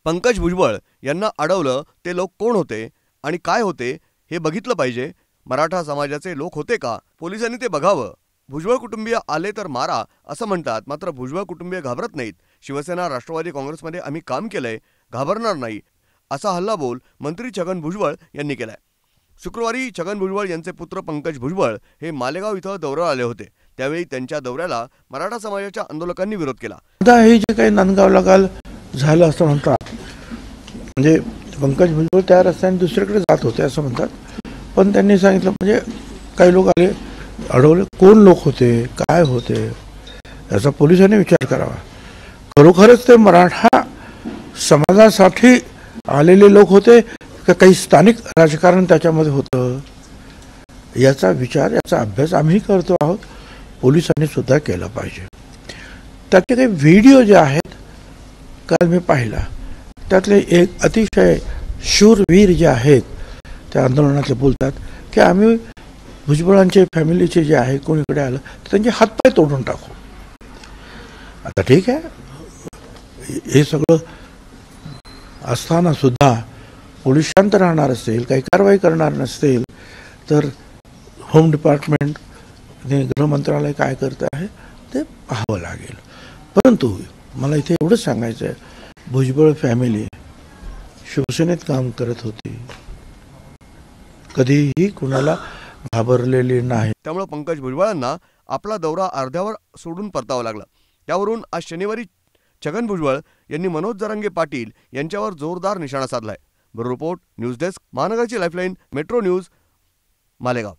पंकज भुजबळ यांना अडवलं ते लोक कोण होते आणि काय होते हे बघितलं पाहिजे. मराठा समाजाचे लोक होते का? पोलिसांनी ते बघावं. भुजबळ कुटुंबीय आले तर मारा असं म्हणतात, मात्र भुजबळ कुटुंबीय घाबरत नाहीत. शिवसेना राष्ट्रवादी काँग्रेसमध्ये आम्ही काम केलंय, घाबरणार नाही असा हल्लाबोल मंत्री छगन भुजबळ यांनी केलाय. शुक्रवारी छगन भुजबळ यांचे पुत्र पंकज भुजबळ हे मालेगाव इथं दौऱ्यावर आले होते. त्यावेळी त्यांच्या दौऱ्याला मराठा समाजाच्या आंदोलकांनी विरोध केला. आता हे जे काही नांदगावला काल झालं असं म्हणतात, म्हणजे पंकज भुजबळ त्या रस्त्याने दुसरीकडे जात होते असं म्हणतात, पण त्यांनी सांगितलं म्हणजे काही लोक आले, अडवले. कोण लोक होते, काय होते याचा पोलिसांनी विचार करावा. खरोखरच ते मराठा समाजासाठी आलेले लोक होते का काही स्थानिक राजकारण त्याच्यामध्ये होतं, याचा विचार, याचा अभ्यास आम्ही करतो आहोत. पोलिसांनी सुद्धा केला पाहिजे. त्याचे काही व्हिडिओ जे आहेत काल मी पाहिला, त्यातले एक अतिशय शूरवीर जे आहेत त्या आंदोलनातले बोलतात की आम्ही भुजबळांचे फॅमिलीचे जे आहे कोणीकडे आलं तर त्यांचे हातपाय तोडून टाकू. आता ठीक आहे, हे सगळं असताना सुद्धा पोलीस शांत राहणार असेल, काही कारवाई करणार नसतील तर होम डिपार्टमेंट आणि गृह मंत्रालय काय करतं आहे ते पाहावं लागेल. परंतु मला इथे एवढंच सांगायचं आहे, भुजबळ फॅमिली शिवसेनेत काम करत होती, कधीही कुणाला घाबरलेली नाही. त्यामुळे पंकज भुजबळांना आपला दौरा अर्ध्यावर सोडून परतावा लागला. त्यावरून आज शनिवारी छगन भुजबळ यांनी मनोज जरांगे पाटील यांच्यावर जोरदार निशाणा साधलाय. ब्युरो रिपोर्ट, न्यूज डेस्क, महानगरची लाईफलाईन, मेट्रो न्यूज, मालेगाव.